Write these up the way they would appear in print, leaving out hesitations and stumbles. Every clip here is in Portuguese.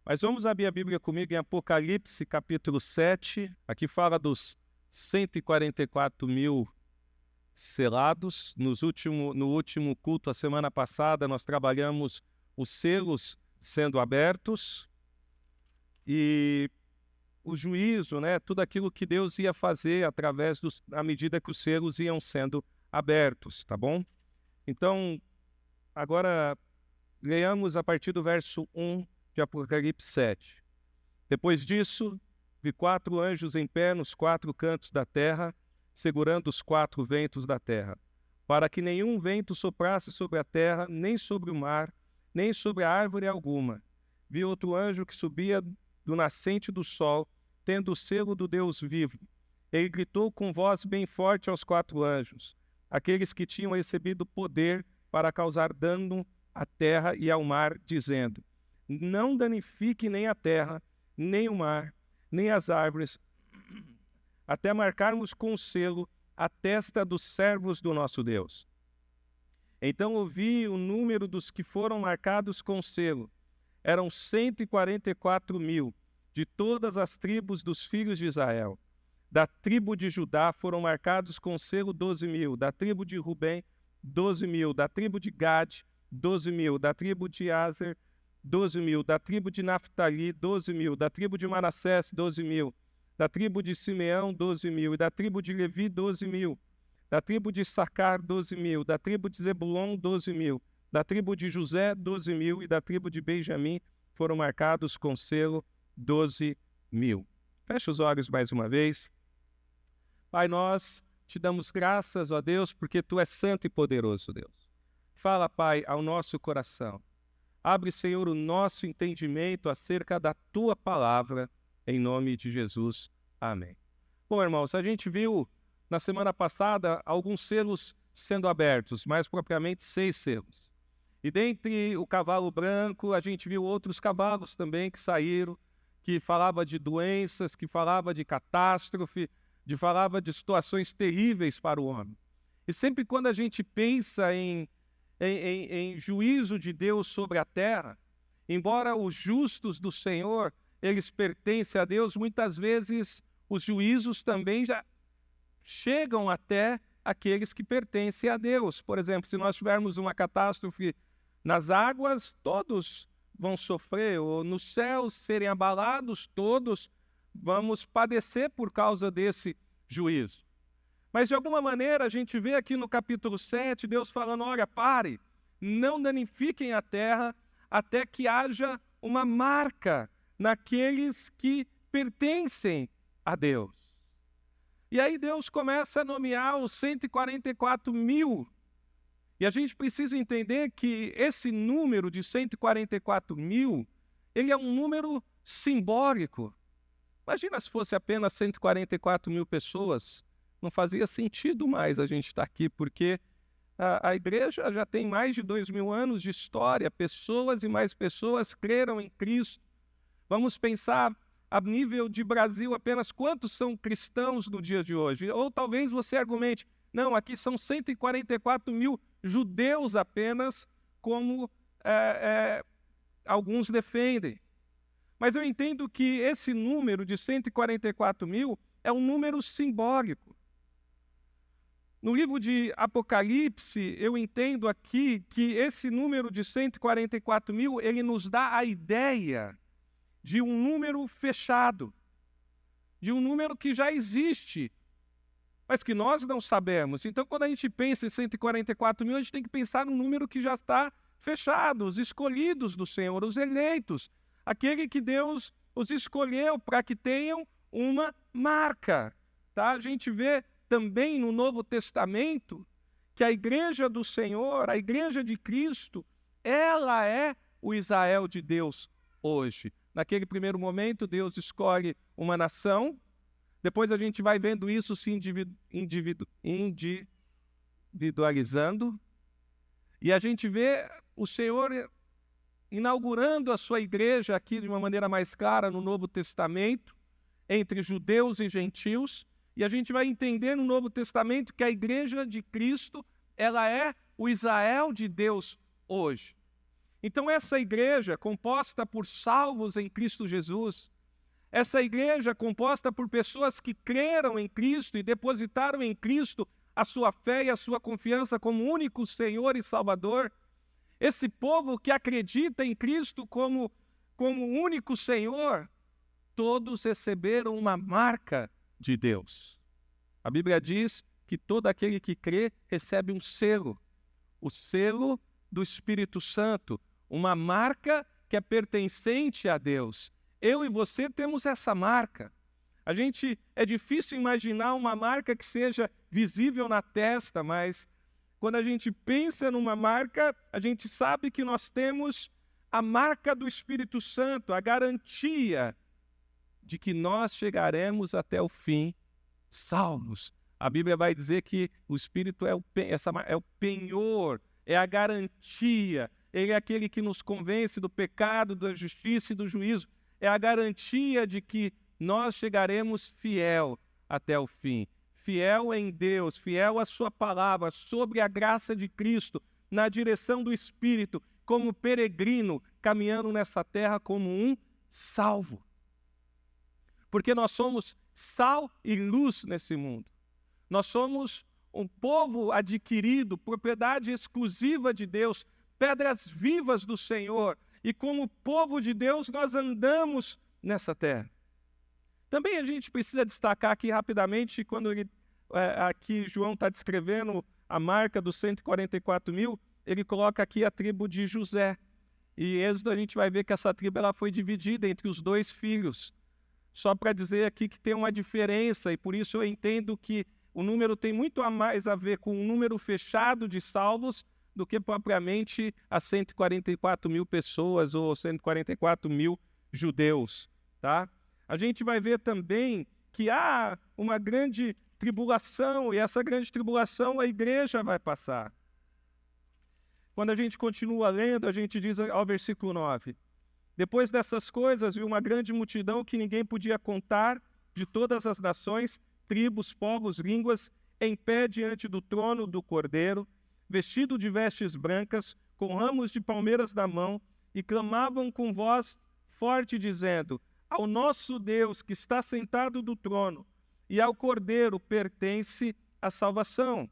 Mas vamos abrir a Bíblia comigo em Apocalipse, capítulo 7. Aqui fala dos 144.000 selados. No último culto, a semana passada, nós trabalhamos os selos sendo abertos e o juízo, né? Tudo aquilo que Deus ia fazer à medida que os selos iam sendo abertos, tá bom? Então, agora leamos a partir do verso 1 de Apocalipse 7. Depois disso, vi 4 anjos em pé nos 4 cantos da terra, segurando os 4 ventos da terra, para que nenhum vento soprasse sobre a terra, nem sobre o mar, nem sobre a árvore alguma. Vi outro anjo que subia do nascente do sol, tendo o selo do Deus vivo. Ele gritou com voz bem forte aos 4 anjos, aqueles que tinham recebido poder para causar dano à terra e ao mar, dizendo: não danifique nem a terra, nem o mar, nem as árvores, até marcarmos com o selo a testa dos servos do nosso Deus. Então ouvi o número dos que foram marcados com o selo. Eram 144.000, de todas as tribos dos filhos de Israel. Da tribo de Judá foram marcados com o selo 12.000, da tribo de Rubem, 12.000, da tribo de Gade, 12.000, da tribo de Aser, 12.000, da tribo de Naftali, 12.000, da tribo de Manassés, 12.000, da tribo de Simeão, 12.000, e da tribo de Levi, 12.000, da tribo de Issacar, 12.000, da tribo de Zebulon, 12.000, da tribo de José, 12.000, e da tribo de Benjamim foram marcados com selo 12.000. Feche os olhos mais uma vez. Pai, nós te damos graças, ó Deus, porque Tu és santo e poderoso, Deus. Fala, Pai, ao nosso coração. Abre, Senhor, o nosso entendimento acerca da Tua palavra, em nome de Jesus. Amém. Bom, irmãos, a gente viu na semana passada alguns selos sendo abertos, mais propriamente 6 selos. E dentre o cavalo branco, a gente viu outros cavalos também que saíram, que falava de doenças, que falava de catástrofe, falava de situações terríveis para o homem. E sempre quando a gente pensa em juízo de Deus sobre a terra, embora os justos do Senhor, eles pertencem a Deus, muitas vezes os juízos também já chegam até aqueles que pertencem a Deus. Por exemplo, se nós tivermos uma catástrofe nas águas, todos vão sofrer, ou nos céus serem abalados, todos vamos padecer por causa desse juízo. Mas de alguma maneira a gente vê aqui no capítulo 7, Deus falando: olha, pare, não danifiquem a terra até que haja uma marca naqueles que pertencem a Deus. E aí Deus começa a nomear os 144.000. E a gente precisa entender que esse número de 144.000, ele é um número simbólico. Imagina se fosse apenas 144.000 pessoas. Não fazia sentido mais a gente estar aqui, porque a igreja já tem mais de 2.000 anos de história, pessoas e mais pessoas creram em Cristo. Vamos pensar a nível de Brasil, apenas quantos são cristãos no dia de hoje? Ou talvez você argumente: não, aqui são 144.000 judeus apenas, como alguns defendem. Mas eu entendo que esse número de 144.000 é um número simbólico. No livro de Apocalipse, eu entendo aqui que esse número de 144.000, ele nos dá a ideia de um número fechado, de um número que já existe, mas que nós não sabemos. Então, quando a gente pensa em 144.000, a gente tem que pensar num número que já está fechado, os escolhidos do Senhor, os eleitos, aquele que Deus os escolheu para que tenham uma marca. Tá? A gente vê também no Novo Testamento que a igreja do Senhor, a igreja de Cristo, ela é o Israel de Deus hoje. Naquele primeiro momento, Deus escolhe uma nação, depois a gente vai vendo isso se individualizando, e a gente vê o Senhor inaugurando a sua igreja aqui de uma maneira mais clara no Novo Testamento, entre judeus e gentios, e a gente vai entender no Novo Testamento que a igreja de Cristo, ela é o Israel de Deus hoje. Então essa igreja composta por salvos em Cristo Jesus, essa igreja composta por pessoas que creram em Cristo e depositaram em Cristo a sua fé e a sua confiança como único Senhor e Salvador, esse povo que acredita em Cristo como único Senhor, todos receberam uma marca de Deus. A Bíblia diz que todo aquele que crê recebe um selo, o selo do Espírito Santo, uma marca que é pertencente a Deus. Eu e você temos essa marca. É difícil imaginar uma marca que seja visível na testa, mas quando a gente pensa numa marca, a gente sabe que nós temos a marca do Espírito Santo, a garantia de que nós chegaremos até o fim salvos. A Bíblia vai dizer que o Espírito é o penhor, é a garantia, ele é aquele que nos convence do pecado, da justiça e do juízo. É a garantia de que nós chegaremos fiel até o fim. Fiel em Deus, fiel à sua palavra, sobre a graça de Cristo, na direção do Espírito, como peregrino, caminhando nessa terra como um salvo. Porque nós somos sal e luz nesse mundo. Nós somos um povo adquirido, propriedade exclusiva de Deus, pedras vivas do Senhor. E como povo de Deus, nós andamos nessa terra. Também a gente precisa destacar aqui rapidamente, quando aqui João está descrevendo a marca dos 144 mil, ele coloca aqui a tribo de José. E em Êxodo a gente vai ver que essa tribo ela foi dividida entre os 2 filhos. Só para dizer aqui que tem uma diferença, e por isso eu entendo que o número tem muito mais a ver com um número fechado de salvos do que propriamente as 144 mil pessoas ou 144 mil judeus. Tá? A gente vai ver também que há uma grande tribulação, e essa grande tribulação a igreja vai passar. Quando a gente continua lendo, a gente diz ao versículo 9: depois dessas coisas, viu uma grande multidão que ninguém podia contar, de todas as nações, tribos, povos, línguas, em pé diante do trono do Cordeiro, vestido de vestes brancas, com ramos de palmeiras na mão, e clamavam com voz forte, dizendo: ao nosso Deus que está sentado no trono, e ao Cordeiro pertence a salvação.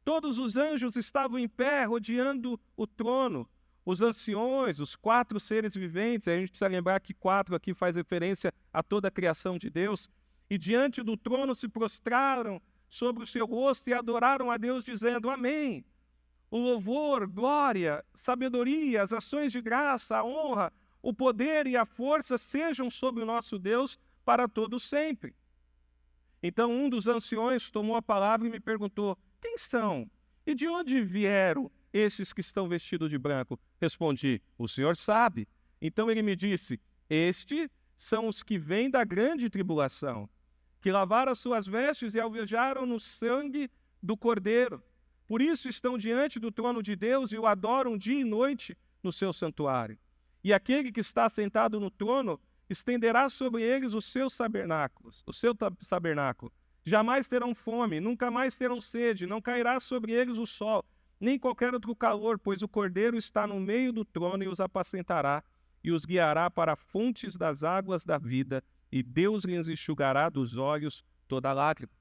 Todos os anjos estavam em pé, rodeando o trono. Os anciões, os 4 seres viventes, a gente precisa lembrar que 4 aqui faz referência a toda a criação de Deus, e diante do trono se prostraram sobre o seu rosto e adoraram a Deus, dizendo: amém. O louvor, glória, sabedoria, as ações de graça, a honra, o poder e a força sejam sobre o nosso Deus para todo sempre. Então um dos anciões tomou a palavra e me perguntou: quem são? E de onde vieram esses que estão vestidos de branco? Respondi: o Senhor sabe. Então ele me disse: estes são os que vêm da grande tribulação, que lavaram as suas vestes e alvejaram no sangue do Cordeiro. Por isso estão diante do trono de Deus e o adoram dia e noite no seu santuário. E aquele que está sentado no trono estenderá sobre eles os seus tabernáculos, o seu tabernáculo. Jamais terão fome, nunca mais terão sede, não cairá sobre eles o sol, nem qualquer outro calor, pois o Cordeiro está no meio do trono e os apacentará e os guiará para fontes das águas da vida, e Deus lhes enxugará dos olhos toda lágrima.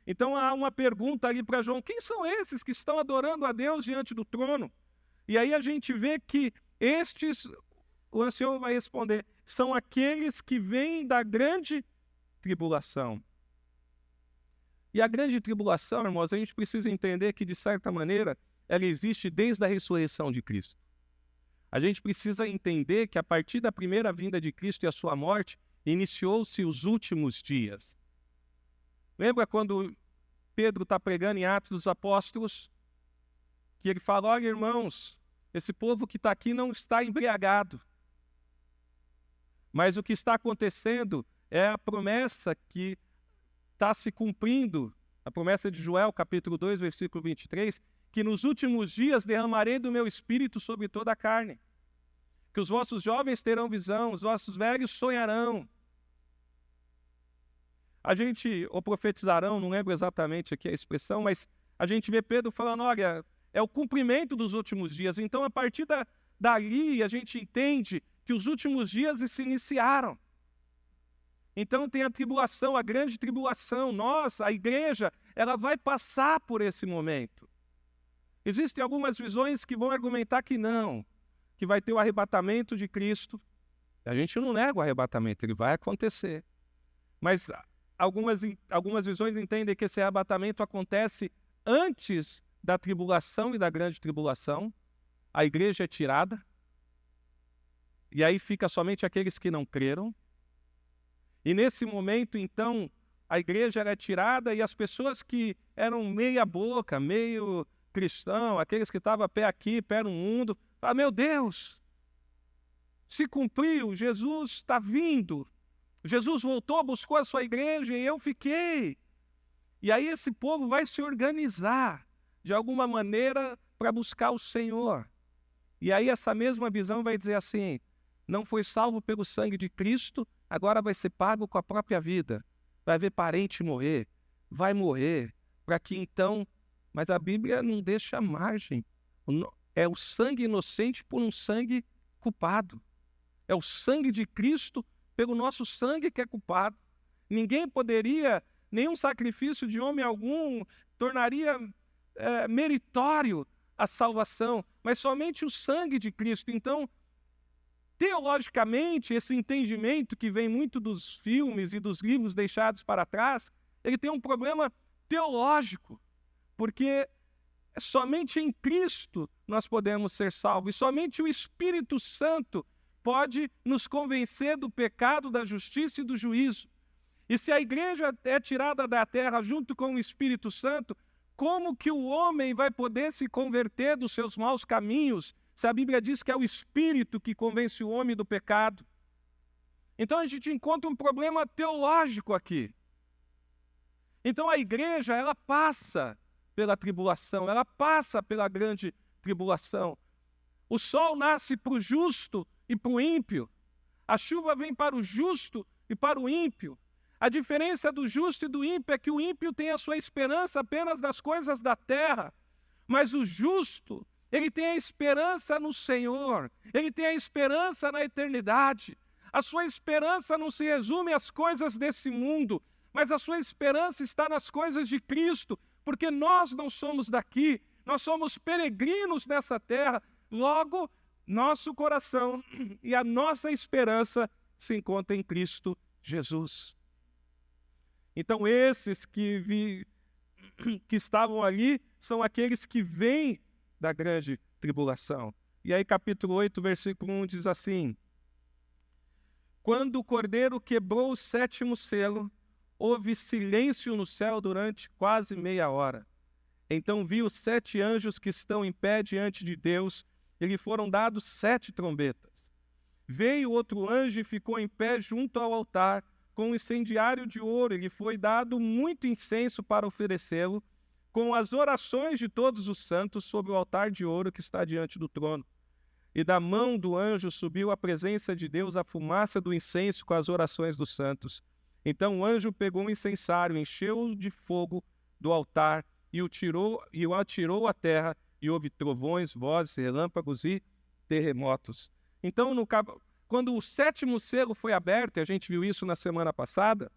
Então há uma pergunta ali para João: quem são esses que estão adorando a Deus diante do trono? E aí a gente vê que estes, o ancião vai responder, são aqueles que vêm da grande tribulação. E a grande tribulação, irmãos, a gente precisa entender que, de certa maneira, ela existe desde a ressurreição de Cristo. A gente precisa entender que, a partir da primeira vinda de Cristo e a sua morte, iniciou-se os últimos dias. Lembra quando Pedro está pregando em Atos dos Apóstolos? Que ele fala: olha, irmãos, esse povo que está aqui não está embriagado. Mas o que está acontecendo é a promessa que está se cumprindo, a promessa de Joel, capítulo 2, versículo 23, que nos últimos dias derramarei do meu espírito sobre toda a carne, que os vossos jovens terão visão, os vossos velhos sonharão. Ou profetizarão, não lembro exatamente aqui a expressão, mas a gente vê Pedro falando: olha, é o cumprimento dos últimos dias. Então, a partir dali a gente entende que os últimos dias se iniciaram. Então tem a tribulação, a grande tribulação. Nós, a igreja, ela vai passar por esse momento. Existem algumas visões que vão argumentar que não, que vai ter o arrebatamento de Cristo. A gente não nega o arrebatamento, ele vai acontecer. Mas algumas visões entendem que esse arrebatamento acontece antes da tribulação e da grande tribulação. A igreja é tirada. E aí fica somente aqueles que não creram. E nesse momento, então, a igreja era tirada e as pessoas que eram meia boca, meio cristão, aqueles que estavam pé aqui, pé no mundo, falam, meu Deus, se cumpriu, Jesus está vindo. Jesus voltou, buscou a sua igreja e eu fiquei. E aí esse povo vai se organizar de alguma maneira para buscar o Senhor. E aí essa mesma visão vai dizer assim, não foi salvo pelo sangue de Cristo, agora vai ser pago com a própria vida. Vai ver parente morrer, vai morrer, para que então... Mas a Bíblia não deixa margem. É o sangue inocente por um sangue culpado. É o sangue de Cristo pelo nosso sangue que é culpado. Ninguém poderia, nenhum sacrifício de homem algum tornaria meritório a salvação, mas somente o sangue de Cristo. Então, teologicamente, esse entendimento que vem muito dos filmes e dos livros deixados para trás, ele tem um problema teológico, porque somente em Cristo nós podemos ser salvos, e somente o Espírito Santo pode nos convencer do pecado, da justiça e do juízo. E se a igreja é tirada da terra junto com o Espírito Santo, como que o homem vai poder se converter dos seus maus caminhos, se a Bíblia diz que é o Espírito que convence o homem do pecado? Então a gente encontra um problema teológico aqui. Então a igreja, ela passa pela tribulação, ela passa pela grande tribulação. O sol nasce para o justo e para o ímpio. A chuva vem para o justo e para o ímpio. A diferença do justo e do ímpio é que o ímpio tem a sua esperança apenas nas coisas da terra, mas o justo, ele tem a esperança no Senhor, ele tem a esperança na eternidade. A sua esperança não se resume às coisas desse mundo, mas a sua esperança está nas coisas de Cristo, porque nós não somos daqui, nós somos peregrinos nessa terra. Logo, nosso coração e a nossa esperança se encontram em Cristo Jesus. Então esses que estavam ali são aqueles que vêm da grande tribulação. E aí capítulo 8, versículo 1 diz assim: quando o Cordeiro quebrou o 7º selo, houve silêncio no céu durante quase meia hora. Então vi os 7 anjos que estão em pé diante de Deus, e lhe foram dados 7 trombetas. Veio outro anjo e ficou em pé junto ao altar, com um incendiário de ouro, e lhe foi dado muito incenso para oferecê-lo, com as orações de todos os santos sobre o altar de ouro que está diante do trono. E da mão do anjo subiu à presença de Deus a fumaça do incenso com as orações dos santos. Então o anjo pegou um incensário, encheu-o de fogo do altar e o atirou à terra, e houve trovões, vozes, relâmpagos e terremotos. Então, quando o 7º selo foi aberto, e a gente viu isso na semana passada,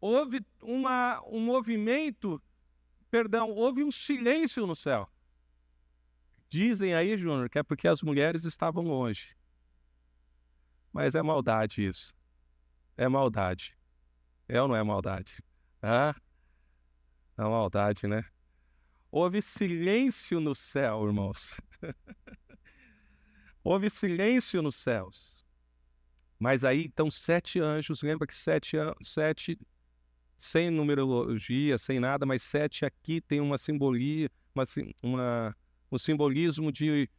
houve um movimento, houve um silêncio no céu. Dizem aí, Júnior, que é porque as mulheres estavam longe. Mas é maldade isso. É maldade. É ou não é maldade? Ah, é maldade, né? Houve silêncio no céu, irmãos. Houve silêncio nos céus. Mas aí, então, 7 anjos, lembra que 7, sem numerologia, sem nada, mas 7 aqui tem uma simbolia, um simbolismo de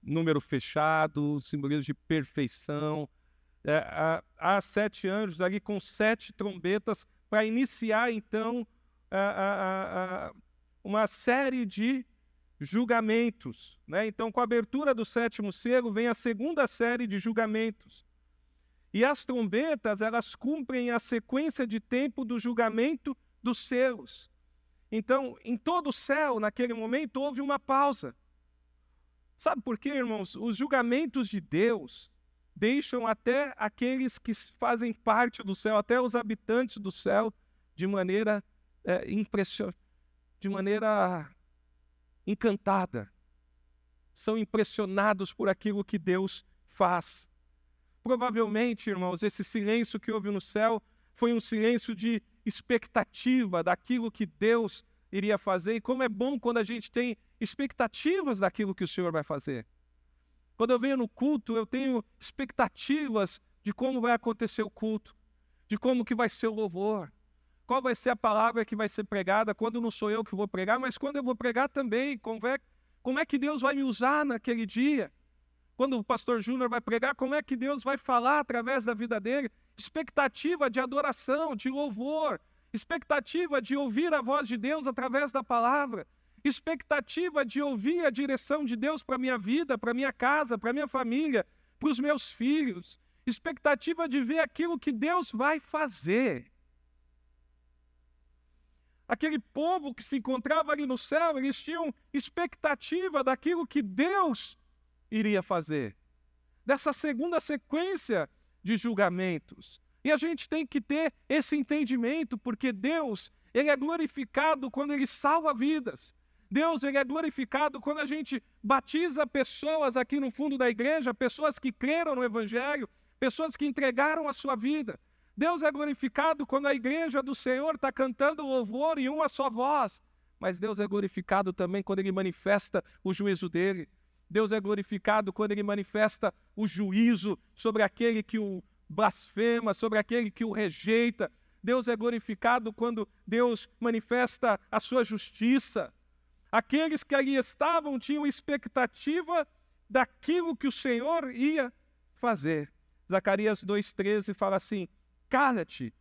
número fechado, simbolismo de perfeição. Há 7 anjos ali com 7 trombetas para iniciar, então, uma série de julgamentos, né? Então, com a abertura do 7º selo, vem a segunda série de julgamentos. E as trombetas, elas cumprem a sequência de tempo do julgamento dos selos. Então, em todo o céu, naquele momento, houve uma pausa. Sabe por quê, irmãos? Os julgamentos de Deus deixam até aqueles que fazem parte do céu, até os habitantes do céu, de maneira impressionante, de maneira encantada. São impressionados por aquilo que Deus faz. Provavelmente, irmãos, esse silêncio que houve no céu foi um silêncio de expectativa daquilo que Deus iria fazer. E como é bom quando a gente tem expectativas daquilo que o Senhor vai fazer. Quando eu venho no culto, eu tenho expectativas de como vai acontecer o culto, de como que vai ser o louvor, qual vai ser a palavra que vai ser pregada, quando não sou eu que vou pregar, mas quando eu vou pregar também, como é que Deus vai me usar naquele dia? Quando o pastor Júnior vai pregar, como é que Deus vai falar através da vida dele? Expectativa de adoração, de louvor, expectativa de ouvir a voz de Deus através da palavra, expectativa de ouvir a direção de Deus para a minha vida, para a minha casa, para a minha família, para os meus filhos, expectativa de ver aquilo que Deus vai fazer. Aquele povo que se encontrava ali no céu, eles tinham expectativa daquilo que Deus iria fazer, dessa segunda sequência de julgamentos. E a gente tem que ter esse entendimento, porque Deus, ele é glorificado quando ele salva vidas. Deus, ele é glorificado quando a gente batiza pessoas aqui no fundo da igreja, pessoas que creram no Evangelho, pessoas que entregaram a sua vida. Deus é glorificado quando a igreja do Senhor está cantando louvor em uma só voz. Mas Deus é glorificado também quando ele manifesta o juízo dele. Deus é glorificado quando ele manifesta o juízo sobre aquele que o blasfema, sobre aquele que o rejeita. Deus é glorificado quando Deus manifesta a sua justiça. Aqueles que ali estavam tinham expectativa daquilo que o Senhor ia fazer. Zacarias 2,13 fala assim: cala-te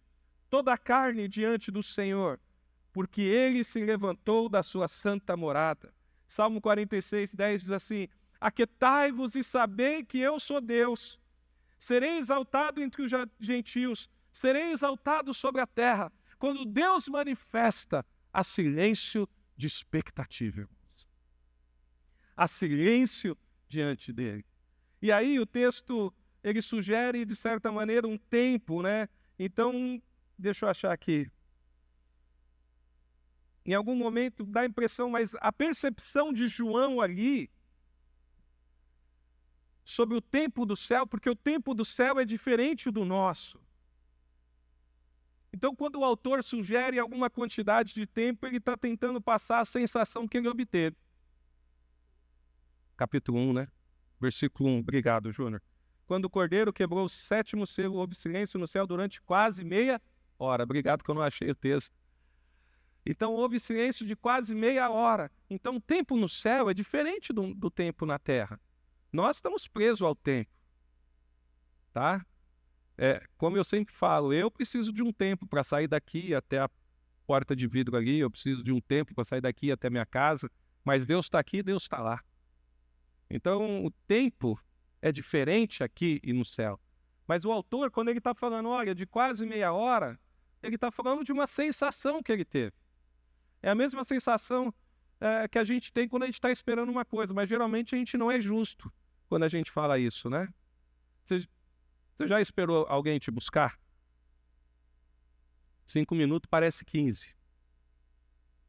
toda a carne diante do Senhor, porque ele se levantou da sua santa morada. Salmo 46:10 diz assim: aquietai-vos e sabei que eu sou Deus. Serei exaltado entre os gentios, serei exaltado sobre a terra. Quando Deus manifesta, há silêncio de expectativa, irmãos. Há silêncio diante dele. E aí o texto, ele sugere, de certa maneira, um tempo, né? Então, deixa eu achar aqui. Em algum momento dá a impressão, mas a percepção de João ali sobre o tempo do céu, porque o tempo do céu é diferente do nosso. Então, quando o autor sugere alguma quantidade de tempo, ele está tentando passar a sensação que ele obteve. Capítulo 1, né? Versículo 1. Obrigado, Júnior. Quando o cordeiro quebrou o 7º selo, houve silêncio no céu durante quase meia hora. Obrigado que eu não achei o texto. Então, houve silêncio de quase meia hora. Então, o tempo no céu é diferente do tempo na terra. Nós estamos presos ao tempo. Tá? Como eu sempre falo, eu preciso de um tempo para sair daqui até a porta de vidro ali, eu preciso de um tempo para sair daqui até minha casa, mas Deus está aqui, Deus está lá. Então, o tempo é diferente aqui e no céu. Mas o autor, quando ele está falando, olha, de quase meia hora, ele está falando de uma sensação que ele teve. É a mesma sensação que a gente tem quando a gente está esperando uma coisa, mas geralmente a gente não é justo quando a gente fala isso, né? Você já esperou alguém te buscar? 5 minutos parece 15.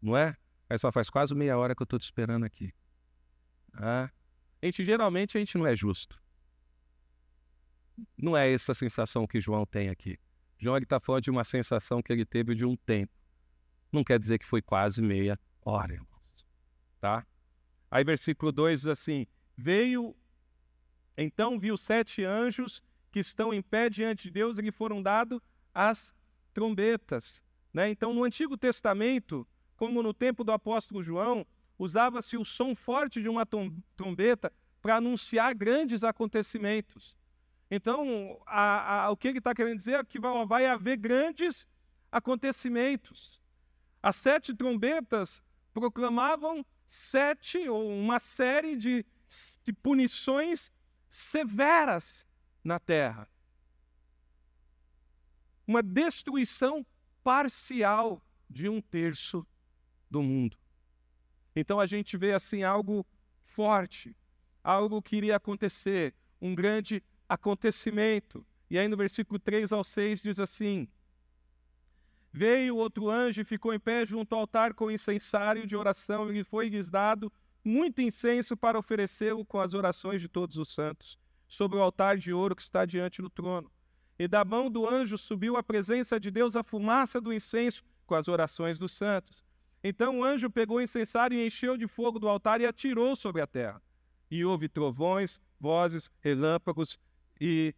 Não é? Aí só faz quase meia hora que eu estou te esperando aqui. Geralmente a gente não é justo. Não é essa sensação que João tem aqui. João está falando de uma sensação que ele teve de um tempo. Não quer dizer que foi quase meia hora, irmãos. Tá? Aí versículo 2 diz assim: então viu 7 anjos que estão em pé diante de Deus e lhe foram dadas as trombetas. Né? Então, no Antigo Testamento, como no tempo do apóstolo João, usava-se o som forte de uma trombeta para anunciar grandes acontecimentos. Então, o que ele está querendo dizer é que vai haver grandes acontecimentos. As 7 trombetas proclamavam 7 ou uma série de punições severas na terra. Uma destruição parcial de 1/3 do mundo. Então a gente vê assim algo forte, algo que iria acontecer, um grande acontecimento. E aí no versículo 3 ao 6 diz assim: veio outro anjo e ficou em pé junto ao altar com incensário de oração, e lhe foi-lhes dado muito incenso para oferecê-lo com as orações de todos os santos, sobre o altar de ouro que está diante do trono. E da mão do anjo subiu à presença de Deus a fumaça do incenso com as orações dos santos. Então o anjo pegou o incensário e encheu de fogo do altar e atirou sobre a terra. E houve trovões, vozes, relâmpagos e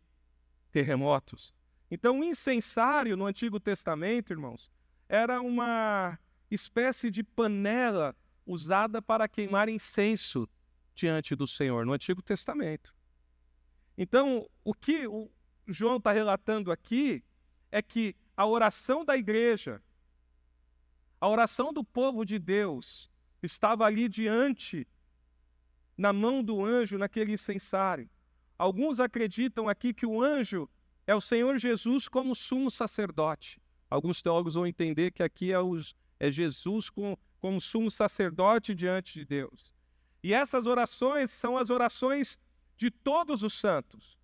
terremotos. Então o incensário no Antigo Testamento, irmãos, era uma espécie de panela usada para queimar incenso diante do Senhor, no Antigo Testamento. Então, o que o João está relatando aqui é que a oração da igreja, a oração do povo de Deus, estava ali diante, na mão do anjo, naquele incensário. Alguns acreditam aqui que o anjo é o Senhor Jesus como sumo sacerdote. Alguns teólogos vão entender que aqui é Jesus como sumo sacerdote diante de Deus. E essas orações são as orações de todos os santos,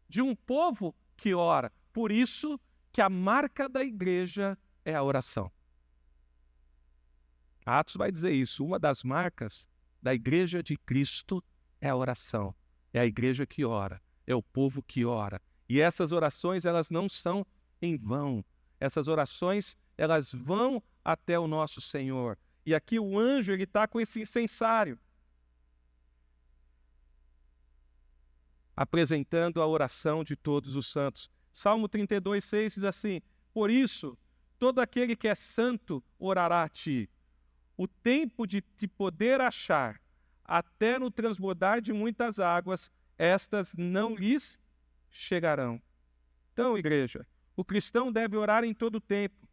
de um povo que ora. Por isso que a marca da igreja é a oração. Atos vai dizer isso. Uma das marcas da igreja de Cristo é a oração. É a igreja que ora, é o povo que ora. E essas orações, elas não são em vão. Essas orações, elas vão até o nosso Senhor. E aqui o anjo, ele está com esse incensário, apresentando a oração de todos os santos. Salmo 32, 6 diz assim: por isso, todo aquele que é santo orará a ti. O tempo de te poder achar, até no transbordar de muitas águas, estas não lhes chegarão. Então, igreja, o cristão deve orar em todo tempo,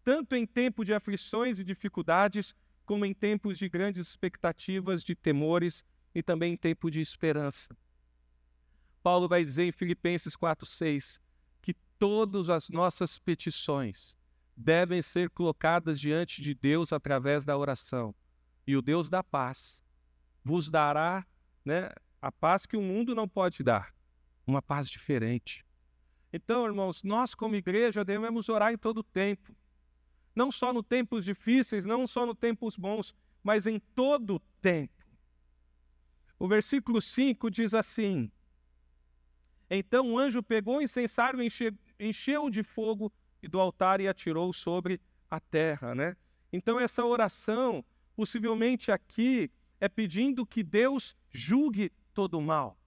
tanto em tempo de aflições e dificuldades, como em tempos de grandes expectativas, de temores e também em tempo de esperança. Paulo vai dizer em Filipenses 4:6 que todas as nossas petições devem ser colocadas diante de Deus através da oração. E o Deus da paz vos dará, a paz que o mundo não pode dar, uma paz diferente. Então, irmãos, nós como igreja devemos orar em todo o tempo. Não só nos tempos difíceis, não só nos tempos bons, mas em todo o tempo. O versículo 5 diz assim: então o anjo pegou o incensário, encheu de fogo e do altar e atirou sobre a terra, Então essa oração, possivelmente aqui, é pedindo que Deus julgue todo o mal.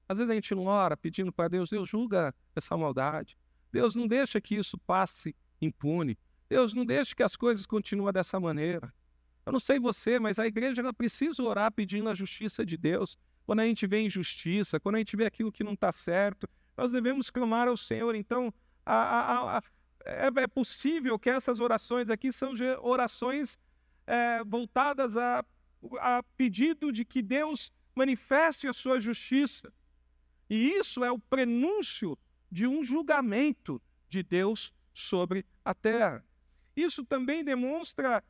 Às vezes a gente não ora pedindo para Deus, Deus julga essa maldade. Deus não deixa que isso passe impune. Deus não deixa que as coisas continuem dessa maneira. Eu não sei você, mas a igreja ela precisa orar pedindo a justiça de Deus. Quando a gente vê injustiça, quando a gente vê aquilo que não está certo, nós devemos clamar ao Senhor. Então, é possível que essas orações aqui são orações voltadas a pedido de que Deus manifeste a sua justiça. E isso é o prenúncio de um julgamento de Deus sobre a terra. Isso também demonstra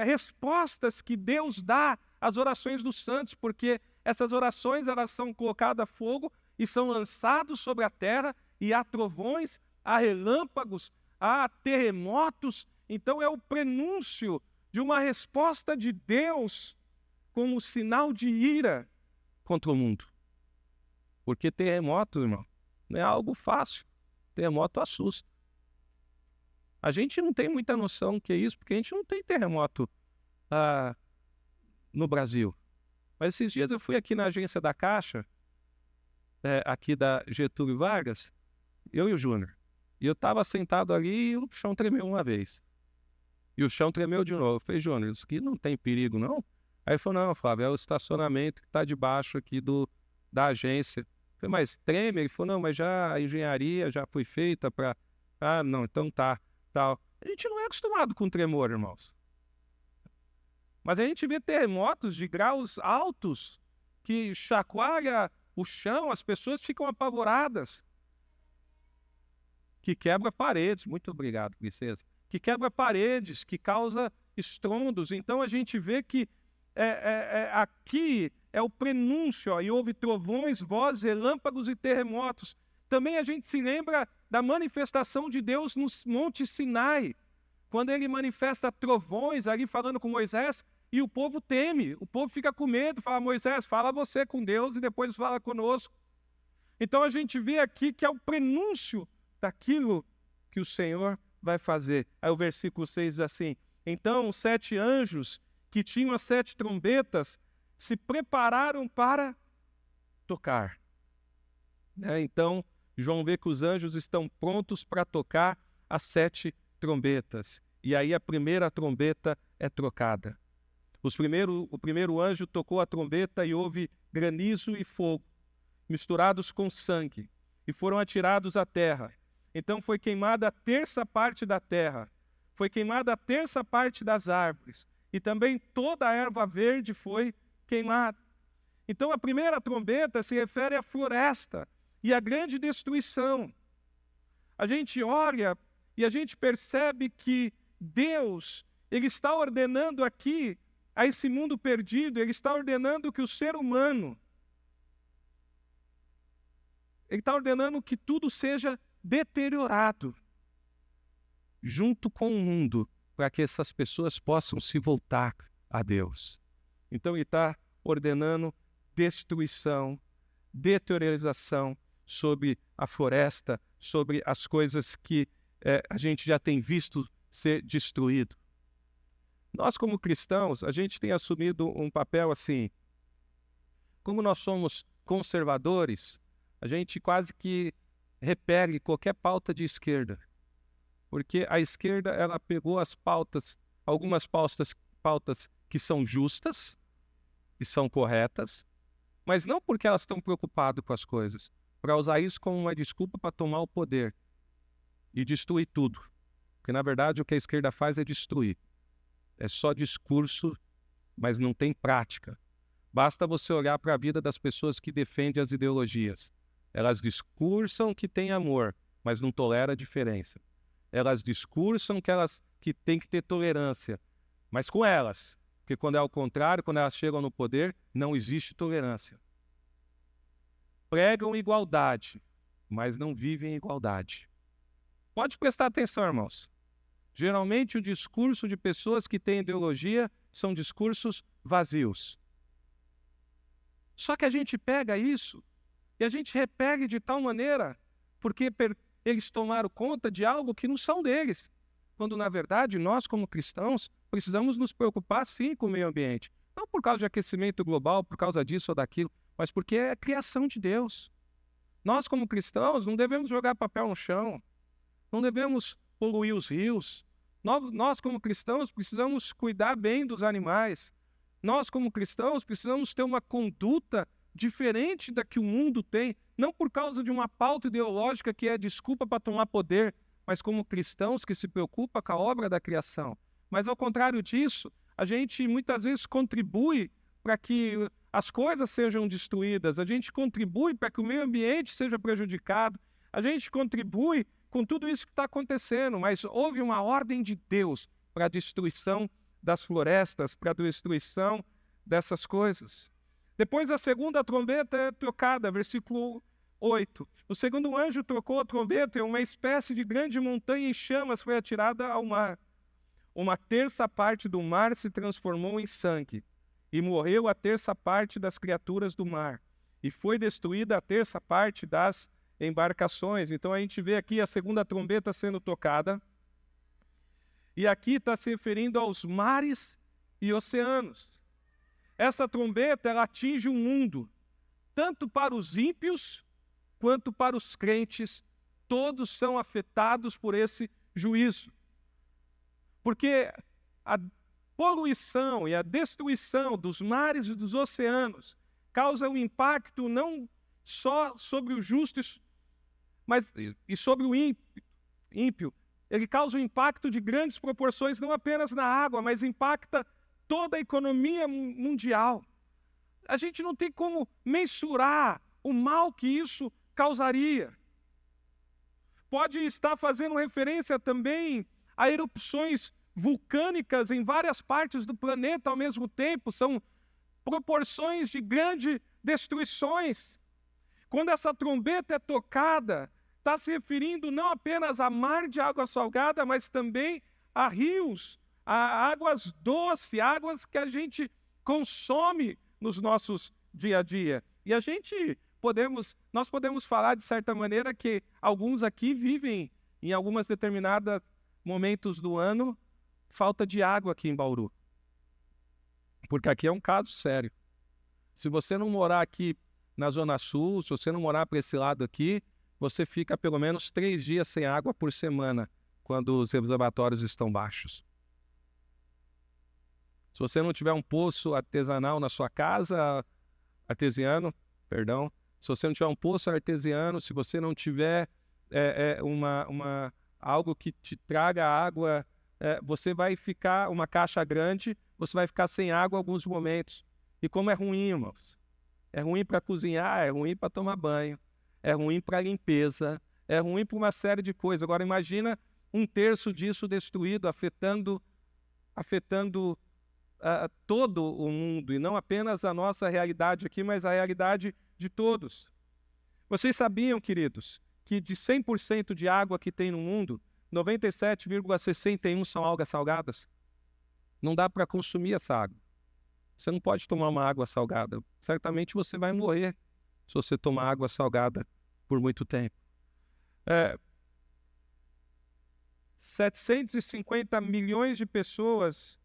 respostas que Deus dá às orações dos santos, porque essas orações elas são colocadas a fogo e são lançadas sobre a terra, e há trovões, há relâmpagos, há terremotos. Então é o prenúncio de uma resposta de Deus como sinal de ira contra o mundo. Porque terremoto, irmão, não é algo fácil. Terremoto assusta. A gente não tem muita noção do que é isso, porque a gente não tem terremoto no Brasil. Mas esses dias eu fui aqui na agência da Caixa, aqui da Getúlio Vargas, eu e o Júnior. E eu estava sentado ali e o chão tremeu uma vez. E o chão tremeu de novo. Eu falei, Júnior, isso aqui não tem perigo, não? Aí ele falou, não, Flávio, é o estacionamento que está debaixo aqui da agência. Eu falei, mas treme? Ele falou, não, mas já a engenharia já foi feita para... Ah, não, então tá, tal. A gente não é acostumado com tremor, irmãos. Mas a gente vê terremotos de graus altos que chacoalha o chão, as pessoas ficam apavoradas. Que quebra paredes, muito obrigado, princesa. Que quebra paredes, que causa estrondos. Então a gente vê que aqui é o prenúncio, ó, e houve trovões, vozes, relâmpagos e terremotos. Também a gente se lembra da manifestação de Deus no Monte Sinai, quando ele manifesta trovões ali falando com Moisés, e o povo teme, o povo fica com medo, fala: Moisés, fala você com Deus e depois fala conosco. Então a gente vê aqui que é o prenúncio daquilo que o Senhor vai fazer. Aí o versículo 6 diz assim: então os 7 anjos que tinham as 7 trombetas se prepararam para tocar. Então João vê que os anjos estão prontos para tocar as 7 trombetas. E aí a primeira trombeta é trocada. O primeiro anjo tocou a trombeta e houve granizo e fogo, misturados com sangue, e foram atirados à terra. Então foi queimada a terça parte da terra, foi queimada a terça parte das árvores, e também toda a erva verde foi queimada. Então a primeira trombeta se refere à floresta e à grande destruição. A gente olha e a gente percebe que Deus, Ele está ordenando aqui a esse mundo perdido, Ele está ordenando que o ser humano, Ele está ordenando que tudo seja deteriorado junto com o mundo, para que essas pessoas possam se voltar a Deus. Então Ele está ordenando destruição, deteriorização sobre a floresta, sobre as coisas que a gente já tem visto ser destruído. Nós, como cristãos, a gente tem assumido um papel assim. Como nós somos conservadores, a gente quase que repele qualquer pauta de esquerda. Porque a esquerda, ela pegou as pautas, algumas pautas que são justas, que são corretas, mas não porque elas estão preocupadas com as coisas, para usar isso como uma desculpa para tomar o poder e destruir tudo. Porque, na verdade, o que a esquerda faz é destruir. É só discurso, mas não tem prática. Basta você olhar para a vida das pessoas que defendem as ideologias. Elas discursam que têm amor, mas não toleram a diferença. Elas discursam que tem que ter tolerância, mas com elas. Porque quando é ao contrário, quando elas chegam no poder, não existe tolerância. Pregam igualdade, mas não vivem igualdade. Pode prestar atenção, irmãos. Geralmente o discurso de pessoas que têm ideologia são discursos vazios. Só que a gente pega isso e a gente repele de tal maneira porque eles tomaram conta de algo que não são deles. Quando, na verdade, nós, como cristãos, precisamos nos preocupar, sim, com o meio ambiente. Não por causa de aquecimento global, por causa disso ou daquilo, mas porque é a criação de Deus. Nós, como cristãos, não devemos jogar papel no chão, não devemos poluir os rios. Nós, como cristãos, precisamos cuidar bem dos animais. Nós, como cristãos, precisamos ter uma conduta diferente da que o mundo tem, não por causa de uma pauta ideológica que é desculpa para tomar poder, mas como cristãos que se preocupam com a obra da criação. Mas, ao contrário disso, a gente muitas vezes contribui para que as coisas sejam destruídas, a gente contribui para que o meio ambiente seja prejudicado, a gente contribui com tudo isso que está acontecendo, mas houve uma ordem de Deus para a destruição das florestas, para a destruição dessas coisas. Depois a segunda trombeta é tocada, versículo 8. O segundo anjo tocou a trombeta e uma espécie de grande montanha em chamas foi atirada ao mar. Uma terça parte do mar se transformou em sangue, e morreu a terça parte das criaturas do mar, e foi destruída a terça parte das embarcações. Então a gente vê aqui a segunda trombeta sendo tocada, e aqui está se referindo aos mares e oceanos. Essa trombeta, ela atinge o mundo, tanto para os ímpios quanto para os crentes, todos são afetados por esse juízo. Porque a poluição e a destruição dos mares e dos oceanos causa um impacto não só sobre o justo, mas e sobre o ímpio. Ele causa um impacto de grandes proporções, não apenas na água, mas impacta toda a economia mundial. A gente não tem como mensurar o mal que isso causaria. Pode estar fazendo referência também a erupções vulcânicas em várias partes do planeta ao mesmo tempo, são proporções de grandes destruições. Quando essa trombeta é tocada, está se referindo não apenas a mar de água salgada, mas também a rios, a águas doces, águas que a gente consome nos nossos dia a dia. E nós podemos falar de certa maneira que alguns aqui vivem em algumas determinados momentos do ano falta de água aqui em Bauru. Porque aqui é um caso sério. Se você não morar aqui na Zona Sul, se você não morar para esse lado aqui, você fica pelo menos 3 dias sem água por semana, quando os reservatórios estão baixos. Se você não tiver um poço artesanal na sua casa, se você não tiver um poço artesiano, se você não tiver algo que te traga água, você vai ficar, uma caixa grande, você vai ficar sem água em alguns momentos. E como é ruim, irmãos. É ruim para cozinhar, é ruim para tomar banho, é ruim para limpeza, é ruim para uma série de coisas. Agora imagina 1/3 disso destruído, afetando todo o mundo, e não apenas a nossa realidade aqui, mas a realidade de todos. Vocês sabiam, queridos, que de 100% de água que tem no mundo, 97,61 são algas salgadas? Não dá para consumir essa água. Você não pode tomar uma água salgada. Certamente você vai morrer se você tomar água salgada por muito tempo. 750 milhões de pessoas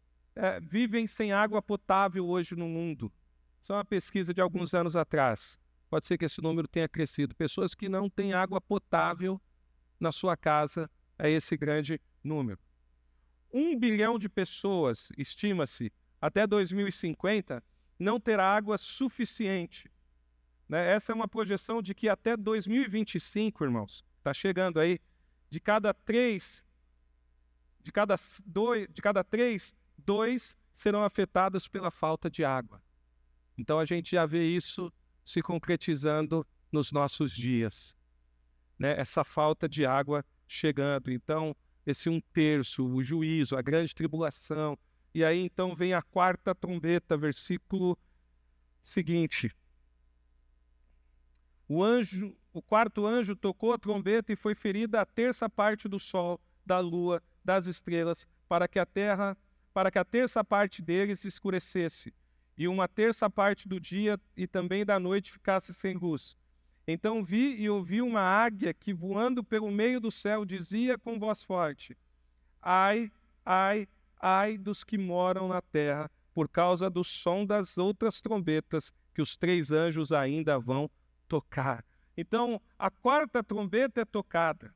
vivem sem água potável hoje no mundo. Isso é uma pesquisa de alguns anos atrás. Pode ser que esse número tenha crescido. Pessoas que não têm água potável na sua casa, é esse grande número. 1 bilhão de pessoas, estima-se, até 2050, não terá água suficiente. Né? Essa é uma projeção de que até 2025, irmãos, está chegando aí, de cada três, dois serão afetados pela falta de água. Então a gente já vê isso se concretizando nos nossos dias. Né? Essa falta de água chegando. Então, esse 1/3, o juízo, a grande tribulação. E aí então vem a 4ª trombeta, versículo seguinte. O 4º anjo tocou a trombeta e foi ferida a 1/3 parte do sol, da lua, das estrelas, para que a 1/3 parte deles escurecesse, e 1/3 parte do dia e também da noite ficasse sem luz. Então vi e ouvi uma águia que, voando pelo meio do céu, dizia com voz forte: Ai, ai, ai dos que moram na terra, por causa do som das outras trombetas que os 3 anjos ainda vão tocar. Então, a 4ª trombeta é tocada.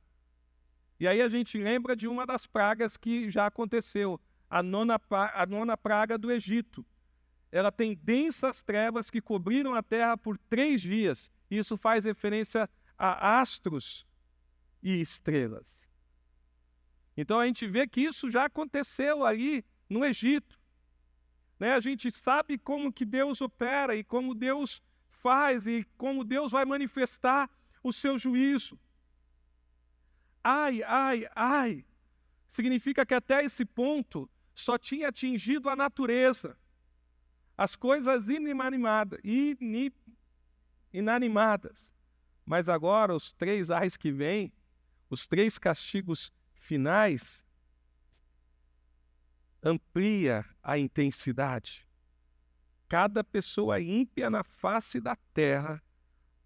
E aí a gente lembra de uma das pragas que já aconteceu, a nona praga do Egito. Ela tem densas trevas que cobriram a terra por 3 dias. Isso faz referência a astros e estrelas. Então a gente vê que isso já aconteceu ali no Egito. Né? A gente sabe como que Deus opera e como Deus faz e como Deus vai manifestar o seu juízo. Ai, ai, ai, significa que até esse ponto só tinha atingido a natureza, as coisas inanimadas. Mas agora os 3 ais que vêm, os 3 castigos finais, amplia a intensidade. Cada pessoa ímpia na face da terra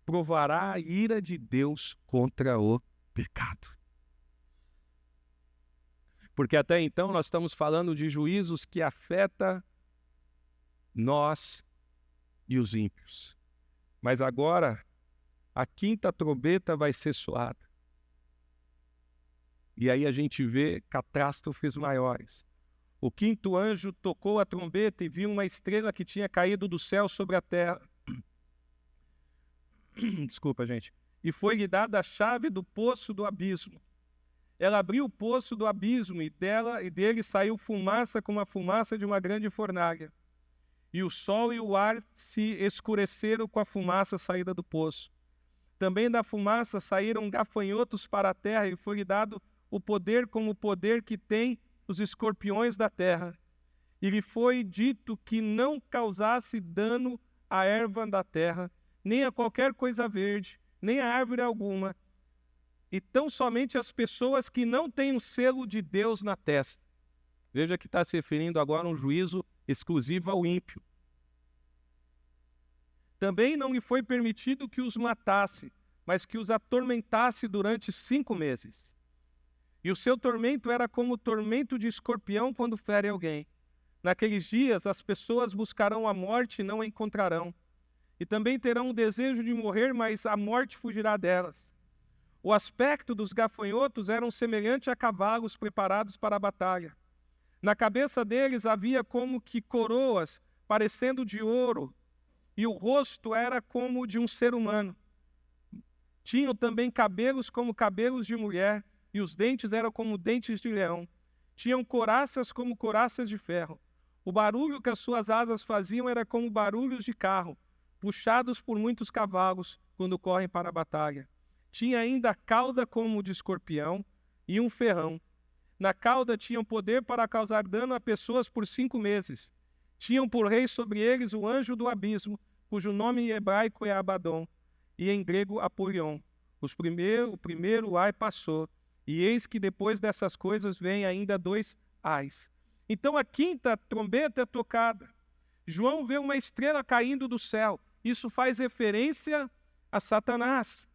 provará a ira de Deus contra o pecado. Porque até então nós estamos falando de juízos que afetam nós e os ímpios. Mas agora a 5ª trombeta vai ser soada. E aí a gente vê catástrofes maiores. O 5º anjo tocou a trombeta e viu uma estrela que tinha caído do céu sobre a terra. Desculpa, gente. E foi-lhe dada a chave do poço do abismo. Ela abriu o poço do abismo e dele saiu fumaça como a fumaça de uma grande fornalha. E o sol e o ar se escureceram com a fumaça saída do poço. Também da fumaça saíram gafanhotos para a terra e foi-lhe dado o poder como o poder que tem os escorpiões da terra, e lhe foi dito que não causasse dano à erva da terra, nem a qualquer coisa verde, nem a árvore alguma, e tão somente as pessoas que não têm o selo de Deus na testa. Veja que está se referindo agora a um juízo exclusivo ao ímpio. Também não lhe foi permitido que os matasse, mas que os atormentasse durante 5 meses. E o seu tormento era como o tormento de escorpião quando fere alguém. Naqueles dias as pessoas buscarão a morte e não a encontrarão. E também terão o desejo de morrer, mas a morte fugirá delas. O aspecto dos gafanhotos era semelhante a cavalos preparados para a batalha. Na cabeça deles havia como que coroas, parecendo de ouro, e o rosto era como de um ser humano. Tinham também cabelos como cabelos de mulher, e os dentes eram como dentes de leão. Tinham couraças como couraças de ferro. O barulho que as suas asas faziam era como barulhos de carro, puxados por muitos cavalos, quando correm para a batalha. Tinha ainda a cauda como de escorpião e um ferrão. Na cauda tinham poder para causar dano a pessoas por 5 meses. Tinham por rei sobre eles o anjo do abismo, cujo nome em hebraico é Abaddon, e em grego Apolion. O primeiro ai passou, e eis que depois dessas coisas vem ainda 2 ais. Então a 5ª trombeta é tocada. João vê uma estrela caindo do céu. Isso faz referência a Satanás.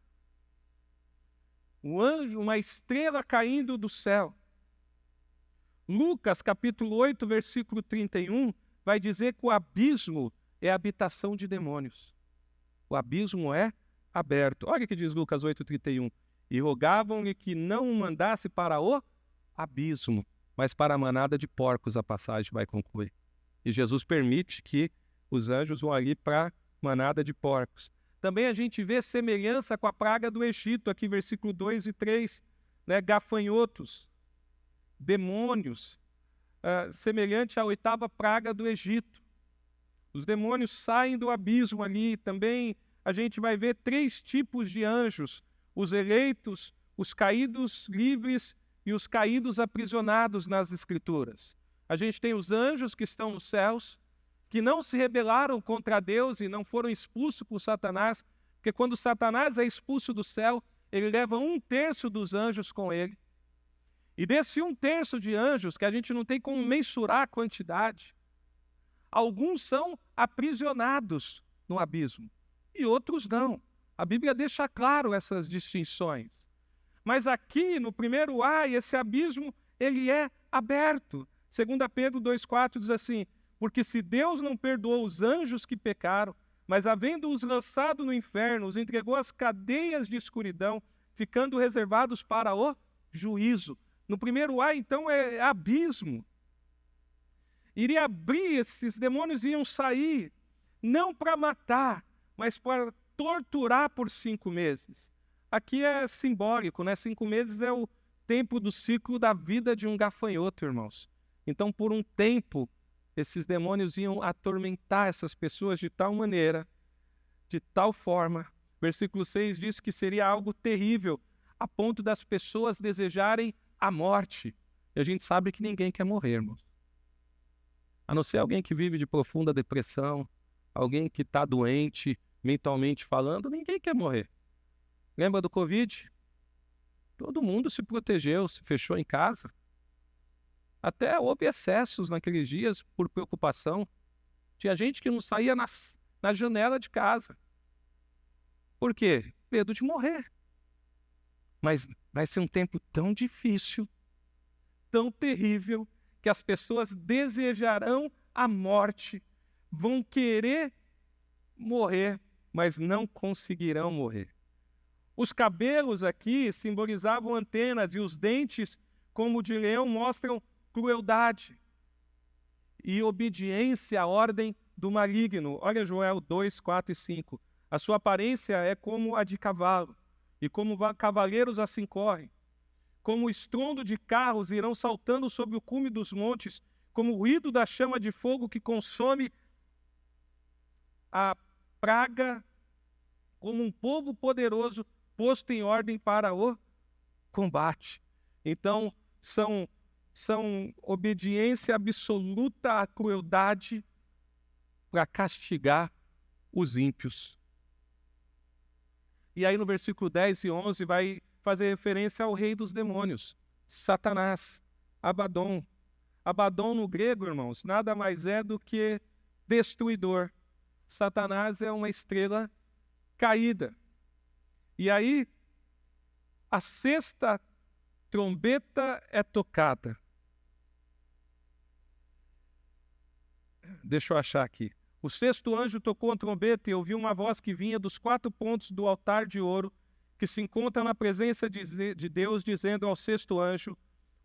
Um anjo, uma estrela caindo do céu. Lucas, capítulo 8, versículo 31, vai dizer que o abismo é a habitação de demônios. O abismo é aberto. Olha o que diz Lucas 8:31. E rogavam-lhe que não o mandasse para o abismo, mas para a manada de porcos, a passagem vai concluir. E Jesus permite que os anjos vão ali para a manada de porcos. Também a gente vê semelhança com a praga do Egito, aqui versículo 2 e 3, né? Gafanhotos, demônios, semelhante à 8ª praga do Egito. Os demônios saem do abismo ali. Também a gente vai ver 3 tipos de anjos: os eleitos, os caídos livres e os caídos aprisionados nas Escrituras. A gente tem os anjos que estão nos céus, que não se rebelaram contra Deus e não foram expulsos por Satanás, porque quando Satanás é expulso do céu, ele leva 1/3 dos anjos com ele. E desse 1/3 de anjos, que a gente não tem como mensurar a quantidade, alguns são aprisionados no abismo e outros não. A Bíblia deixa claro essas distinções. Mas aqui, no primeiro ai, esse abismo, ele é aberto. 2 Pedro 2,4 diz assim: porque se Deus não perdoou os anjos que pecaram, mas havendo-os lançado no inferno, os entregou às cadeias de escuridão, ficando reservados para o juízo. No primeiro ai, então, é abismo. Iria abrir, esses demônios iam sair, não para matar, mas para torturar por 5 meses. Aqui é simbólico, né? 5 meses é o tempo do ciclo da vida de um gafanhoto, irmãos. Então, por um tempo, esses demônios iam atormentar essas pessoas de tal maneira, de tal forma. Versículo 6 diz que seria algo terrível, a ponto das pessoas desejarem a morte. E a gente sabe que ninguém quer morrer, irmãos. A não ser alguém que vive de profunda depressão, alguém que está doente, mentalmente falando, ninguém quer morrer. Lembra do Covid? Todo mundo se protegeu, se fechou em casa. Até houve excessos naqueles dias por preocupação. Tinha gente que não saía na janela de casa. Por quê? Medo de morrer. Mas vai ser um tempo tão difícil, tão terrível, que as pessoas desejarão a morte, vão querer morrer, mas não conseguirão morrer. Os cabelos aqui simbolizavam antenas e os dentes, como o de leão, mostram crueldade e obediência à ordem do maligno. Olha Joel 2, 4 e 5. A sua aparência é como a de cavalo, e como cavaleiros assim correm. Como o estrondo de carros irão saltando sobre o cume dos montes, como o ruído da chama de fogo que consome a praga, como um povo poderoso posto em ordem para o combate. Então, são são obediência absoluta à crueldade para castigar os ímpios. E aí no versículo 10 e 11 vai fazer referência ao rei dos demônios, Satanás, Abaddon. Abaddon no grego, irmãos, nada mais é do que destruidor. Satanás é uma estrela caída. E aí, a sexta trombeta é tocada. Deixa eu achar aqui. O sexto anjo tocou a trombeta e ouviu uma voz que vinha dos 4 pontos do altar de ouro, que se encontra na presença de Deus, dizendo ao sexto anjo,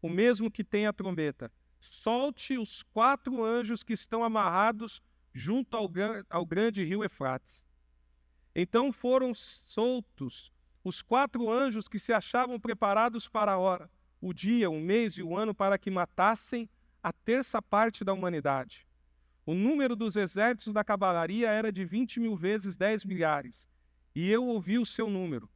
o mesmo que tem a trombeta: solte os 4 anjos que estão amarrados junto ao grande rio Eufrates. Então foram soltos os 4 anjos que se achavam preparados para a hora, o dia, o mês e o ano, para que matassem a terça parte da humanidade. O número dos exércitos da cavalaria era de 20.000 vezes 10 milhares, e eu ouvi o seu número.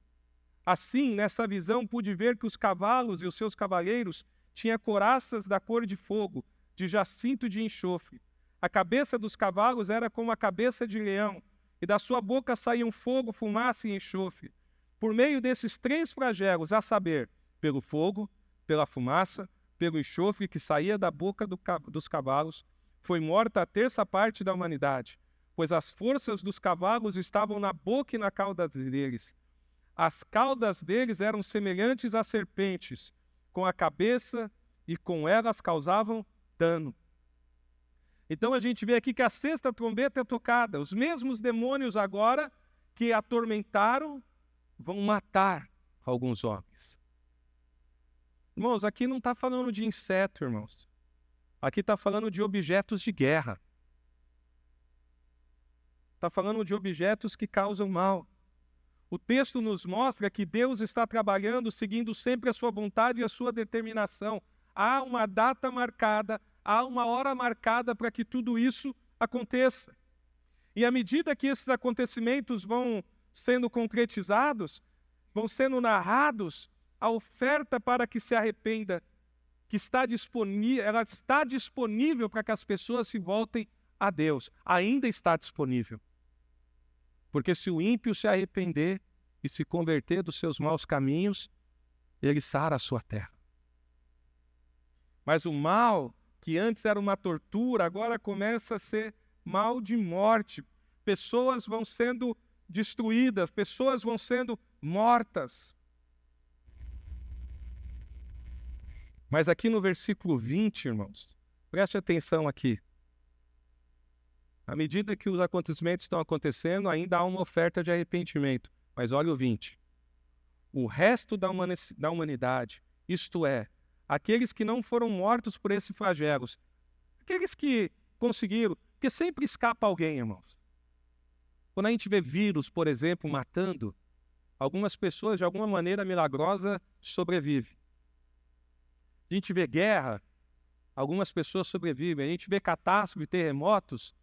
Assim, nessa visão, pude ver que os cavalos e os seus cavaleiros tinham couraças da cor de fogo, de jacinto e de enxofre. A cabeça dos cavalos era como a cabeça de leão, e da sua boca saíam fogo, fumaça e enxofre. Por meio desses 3 flagelos, a saber, pelo fogo, pela fumaça, pelo enxofre que saía da boca dos cavalos, foi morta a terça parte da humanidade, pois as forças dos cavalos estavam na boca e na cauda deles. As caudas deles eram semelhantes a serpentes, com a cabeça, e com elas causavam dano. Então a gente vê aqui que a sexta trombeta é tocada. Os mesmos demônios agora que atormentaram vão matar alguns homens. Irmãos, aqui não está falando de inseto, irmãos. Aqui está falando de objetos de guerra. Está falando de objetos que causam mal. O texto nos mostra que Deus está trabalhando seguindo sempre a sua vontade e a sua determinação. Há uma data marcada, há uma hora marcada para que tudo isso aconteça. E à medida que esses acontecimentos vão sendo concretizados, vão sendo narrados, a oferta para que se arrependa, que está disponível, ela está disponível para que as pessoas se voltem a Deus. Ainda está disponível. Porque se o ímpio se arrepender e se converter dos seus maus caminhos, ele sara a sua terra. Mas o mal, que antes era uma tortura, agora começa a ser mal de morte. Pessoas vão sendo destruídas, pessoas vão sendo mortas. Mas aqui no versículo 20, irmãos, preste atenção aqui. À medida que os acontecimentos estão acontecendo, ainda há uma oferta de arrependimento. Mas olha o 20. O resto da humanidade, isto é, aqueles que não foram mortos por esses flagelos, aqueles que conseguiram, porque sempre escapa alguém, irmãos. Quando a gente vê vírus, por exemplo, matando, algumas pessoas, de alguma maneira milagrosa, sobrevivem. A gente vê guerra, algumas pessoas sobrevivem. A gente vê catástrofe, terremotos,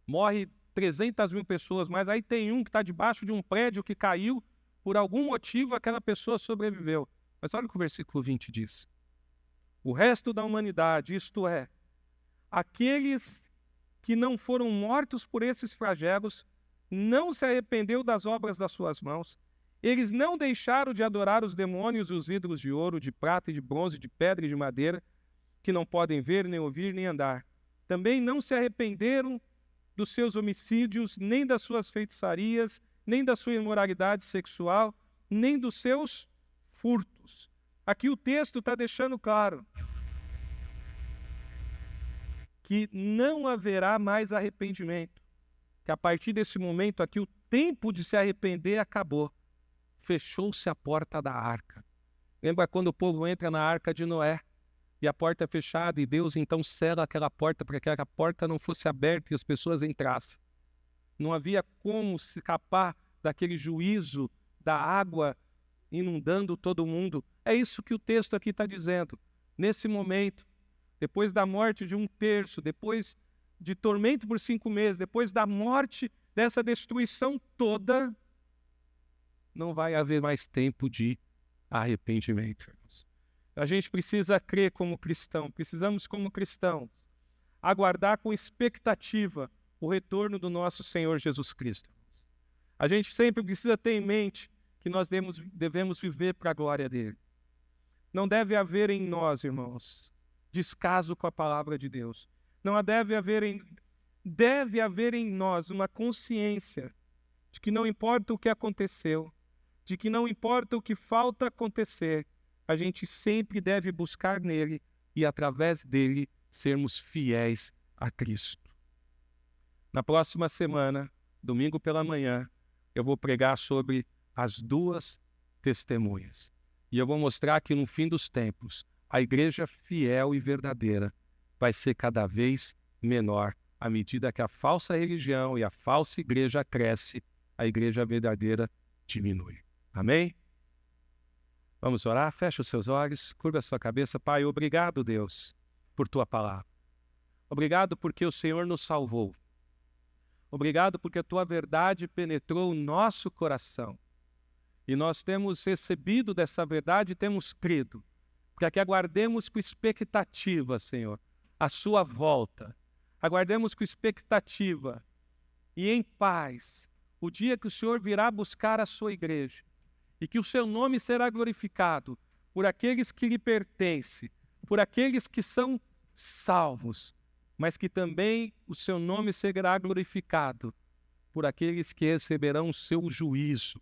morre 300.000 pessoas, mas aí tem um que está debaixo de um prédio que caiu, por algum motivo aquela pessoa sobreviveu. Mas olha o que o versículo 20 diz. O resto da humanidade, isto é, aqueles que não foram mortos por esses flagelos, não se arrependeu das obras das suas mãos. Eles não deixaram de adorar os demônios e os ídolos de ouro, de prata e de bronze, de pedra e de madeira, que não podem ver, nem ouvir, nem andar. Também não se arrependeram dos seus homicídios, nem das suas feitiçarias, nem da sua imoralidade sexual, nem dos seus furtos. Aqui o texto está deixando claro que não haverá mais arrependimento, que a partir desse momento aqui o tempo de se arrepender acabou. Fechou-se a porta da arca. Lembra quando o povo entra na arca de Noé e a porta é fechada e Deus então sela aquela porta para que a porta não fosse aberta e as pessoas entrassem. Não havia como se escapar daquele juízo da água inundando todo mundo. É isso que o texto aqui está dizendo. Nesse momento, depois da morte de 1/3, depois de tormento por 5 meses, depois da morte, dessa destruição toda, não vai haver mais tempo de arrependimento, irmãos. A gente precisa crer como cristão, precisamos como cristãos aguardar com expectativa o retorno do nosso Senhor Jesus Cristo. A gente sempre precisa ter em mente que nós devemos viver para a glória dele. Não deve haver em nós, irmãos, descaso com a palavra de Deus. Não deve haver em nós uma consciência de que não importa o que aconteceu, de que não importa o que falta acontecer, a gente sempre deve buscar nele e, através dele, sermos fiéis a Cristo. Na próxima semana, domingo pela manhã, eu vou pregar sobre as duas testemunhas. E eu vou mostrar que no fim dos tempos, a igreja fiel e verdadeira vai ser cada vez menor à medida que a falsa religião e a falsa igreja cresce, a igreja verdadeira diminui. Amém? Vamos orar? Feche os seus olhos, curva a sua cabeça. Pai, obrigado, Deus, por tua palavra. Obrigado porque o Senhor nos salvou. Obrigado porque a tua verdade penetrou o nosso coração. E nós temos recebido dessa verdade e temos crido, para que aguardemos com expectativa, Senhor, a sua volta. Aguardemos com expectativa e em paz o dia que o Senhor virá buscar a sua igreja e que o seu nome será glorificado por aqueles que lhe pertencem, por aqueles que são salvos, mas que também o seu nome será glorificado por aqueles que receberão o seu juízo,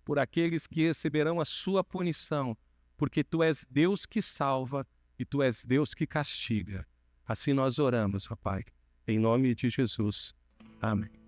por aqueles que receberão a sua punição, porque tu és Deus que salva e tu és Deus que castiga. Assim nós oramos, ó Pai, em nome de Jesus. Amém.